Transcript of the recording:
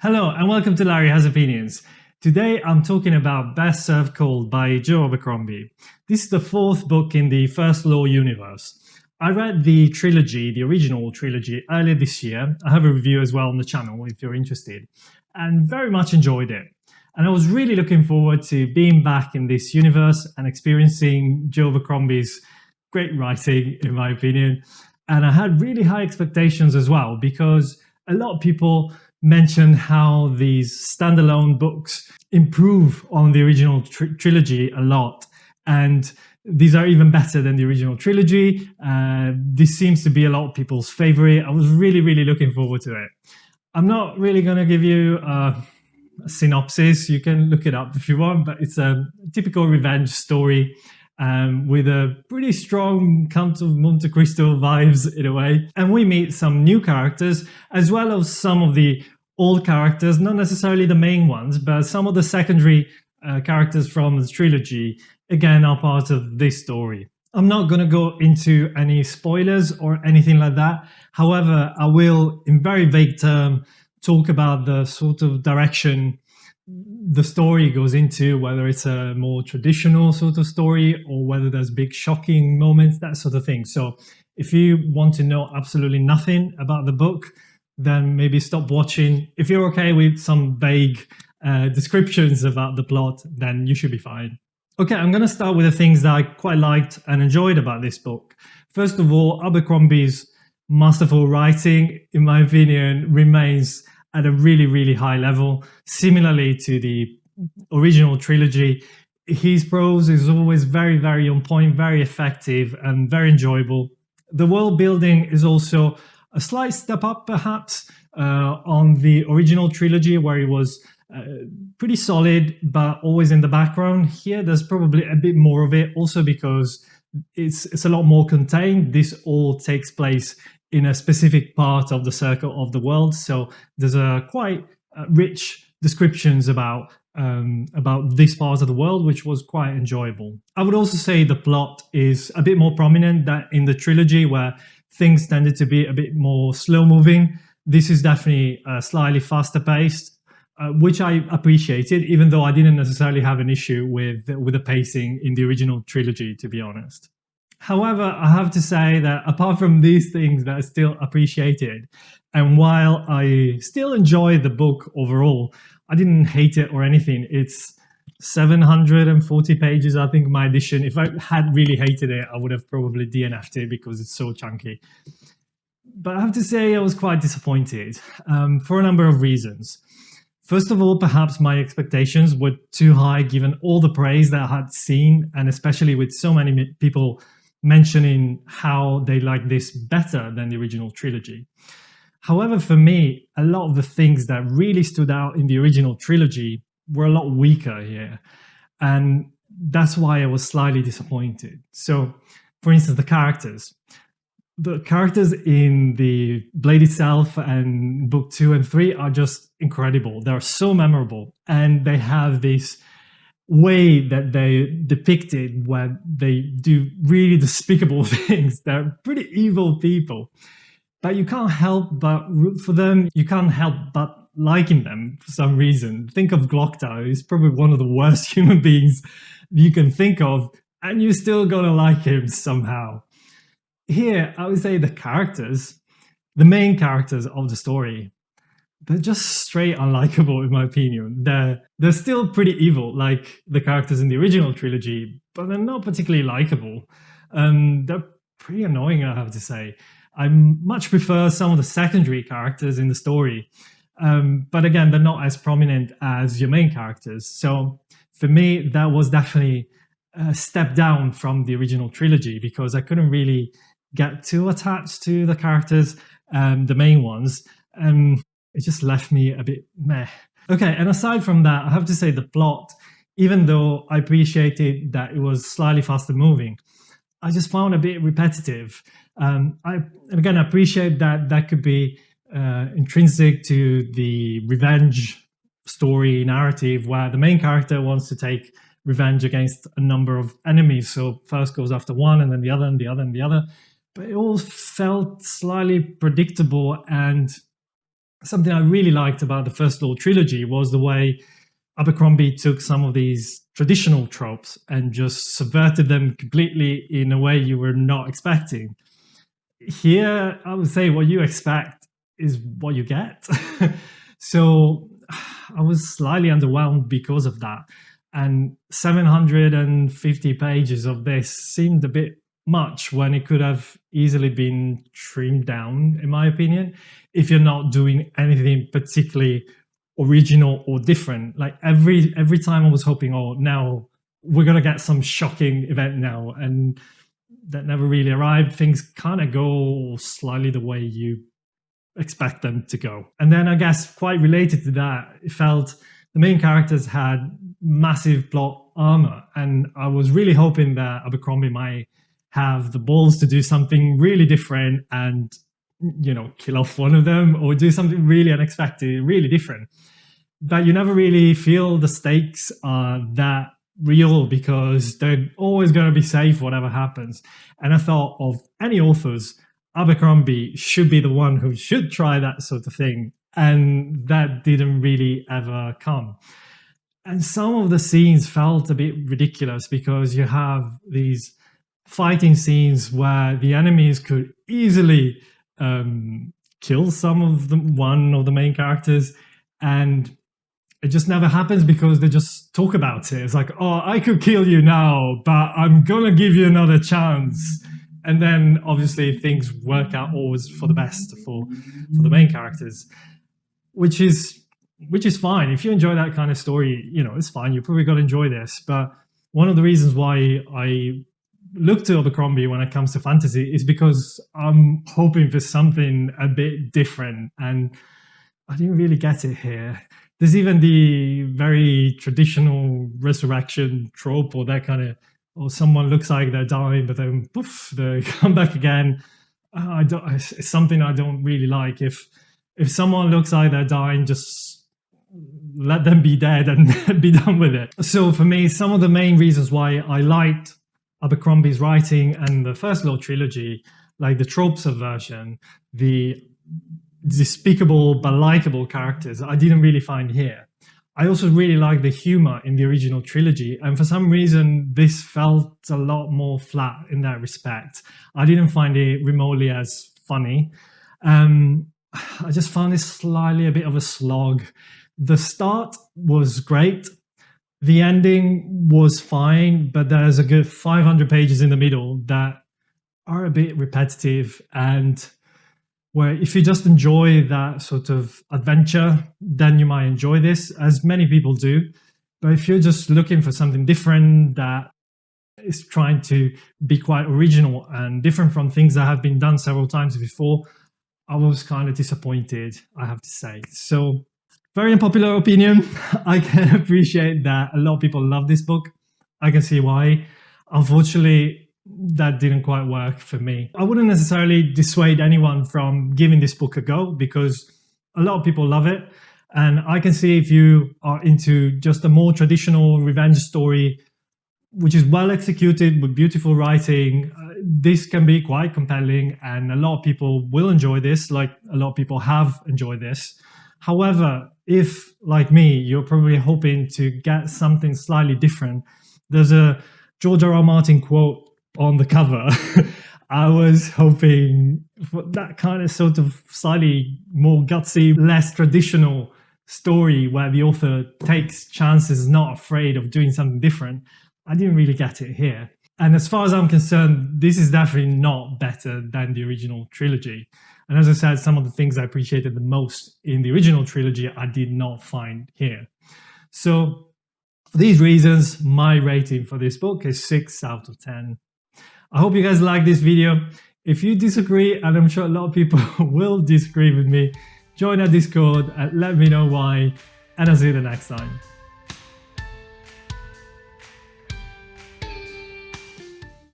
Hello and welcome to Larry Has Opinions. Today I'm talking about Best Served Cold by Joe Abercrombie. This is the fourth book in the First Law universe. I read the trilogy, the original trilogy, earlier this year. I have a review as well on the channel if you're interested, and very much enjoyed it. And I was really looking forward to being back in this universe and experiencing Joe Abercrombie's great writing, in my opinion. And I had really high expectations as well, because a lot of people mentioned how these standalone books improve on the original trilogy a lot. And these are even better than the original trilogy. This seems to be a lot of people's favorite. I was really looking forward to it. I'm not really going to give you a synopsis. You can look it up if you want, but it's a typical revenge story with a pretty strong Count of Monte Cristo vibes in a way. And we meet some new characters as well as some of the old characters, not necessarily the main ones, but some of the secondary characters from the trilogy, again, are part of this story. I'm not going to go into any spoilers or anything like that. However, I will, in very vague terms, talk about the sort of direction the story goes into, whether it's a more traditional sort of story or whether there's big shocking moments, that sort of thing. So if you want to know absolutely nothing about the book, then maybe stop watching. If you're okay with some vague descriptions about the plot, then you should be fine. Okay, I'm going to start with the things that I quite liked and enjoyed about this book. First of all, Abercrombie's masterful writing, in my opinion, remains at a really high level. Similarly to the original trilogy, his prose is always very on point, very effective and very enjoyable. The world building is also a slight step up perhaps on the original trilogy, where it was pretty solid but always in the background. Here there's probably a bit more of it, also because it's a lot more contained. This all takes place in a specific part of the circle of the world, so there's a quite rich descriptions about this part of the world, which was quite enjoyable. I would also say the plot is a bit more prominent than in the trilogy, where things tended to be a bit more slow moving. This is definitely slightly faster paced, which I appreciated, even though I didn't necessarily have an issue with the pacing in the original trilogy, to be honest. However, I have to say that apart from these things that I still appreciated, and while I still enjoyed the book overall, I didn't hate it or anything. It's 740 pages, I think, my edition. If I had really hated it, I would have probably DNF'd it because it's so chunky. But I have to say I was quite disappointed for a number of reasons. First of all, perhaps my expectations were too high given all the praise that I had seen, and especially with so many people mentioning how they like this better than the original trilogy. However, for me, a lot of the things that really stood out in the original trilogy were a lot weaker here. And that's why I was slightly disappointed. So, for instance, the characters. The characters in the Blade itself and book 2 and 3 are just incredible. They're so memorable. And they have this way that they depict it where they do really despicable things. They're pretty evil people. But you can't help but root for them. You can't help but liking them for some reason. Think of Glocktar, who's probably one of the worst human beings you can think of, and you're still gonna like him somehow. Here, I would say the characters, the main characters of the story, they're just straight unlikable in my opinion. They're still pretty evil, like the characters in the original trilogy, but they're not particularly likable. They're pretty annoying, I have to say. I much prefer some of the secondary characters in the story. But again, they're not as prominent as your main characters. So for me, that was definitely a step down from the original trilogy, because I couldn't really get too attached to the characters, the main ones. It just left me a bit meh. Okay, and aside from that, I have to say the plot, even though I appreciated that it was slightly faster moving, I just found a bit repetitive. I appreciate that that could be intrinsic to the revenge story narrative, where the main character wants to take revenge against a number of enemies. So first goes after one, and then the other, and the other, and the other. But it all felt slightly predictable and something I really liked about the First Law trilogy was the way Abercrombie took some of these traditional tropes and just subverted them completely in a way you were not expecting. Here, I would say what you expect is what you get. So I was slightly underwhelmed because of that. And 750 pages of this seemed a bit much when it could have easily been trimmed down, in my opinion, if you're not doing anything particularly original or different. Like every time I was hoping, oh, now we're gonna get some shocking event now, and that never really arrived. Things kind of go slightly the way you expect them to go. And then I guess quite related to that, it felt the main characters had massive plot armor, and I was really hoping that Abercrombie might have the balls to do something really different and, you know, kill off one of them or do something really unexpected, really different. But you never really feel the stakes are that real because they're always going to be safe whatever happens. And I thought of any authors, Abercrombie should be the one who should try that sort of thing. And that didn't really ever come. And some of the scenes felt a bit ridiculous because you have these fighting scenes where the enemies could easily kill one of the main characters, and it just never happens because they just talk about it. It's like, oh, I could kill you now, but I'm gonna give you another chance. And then obviously things work out always for the best for the main characters, which is fine. If you enjoy that kind of story, you know, it's fine. You're probably gonna enjoy this. But one of the reasons why I look to Abercrombie when it comes to fantasy is because I'm hoping for something a bit different, and I didn't really get it here. There's even the very traditional resurrection trope, or that kind of, or someone looks like they're dying, but then poof, they come back again. It's something I don't really like. If someone looks like they're dying, just let them be dead and be done with it. So for me, some of the main reasons why I liked Abercrombie's writing and the First Law trilogy, like the trope subversion, the despicable but likable characters, I didn't really find here. I also really like the humor in the original trilogy, and for some reason this felt a lot more flat in that respect. I didn't find it remotely as funny. I just found it slightly a bit of a slog. The start was great. The ending was fine, but there's a good 500 pages in the middle that are a bit repetitive, and where if you just enjoy that sort of adventure, then you might enjoy this, as many people do. But if you're just looking for something different that is trying to be quite original and different from things that have been done several times before, I was kind of disappointed, I have to say. So, very unpopular opinion. I can appreciate that a lot of people love this book. I can see why. Unfortunately, that didn't quite work for me. I wouldn't necessarily dissuade anyone from giving this book a go because a lot of people love it. And I can see if you are into just a more traditional revenge story, which is well executed with beautiful writing, this can be quite compelling and a lot of people will enjoy this, like a lot of people have enjoyed this. However, if, like me, you're probably hoping to get something slightly different, there's a George R.R. Martin quote on the cover. I was hoping for that kind of sort of slightly more gutsy, less traditional story where the author takes chances, not afraid of doing something different. I didn't really get it here. And as far as I'm concerned, this is definitely not better than the original trilogy. And as I said, some of the things I appreciated the most in the original trilogy, I did not find here. So for these reasons, my rating for this book is 6 out of 10. I hope you guys like this video. If you disagree, and I'm sure a lot of people will disagree with me, join our Discord and let me know why, and I'll see you the next time.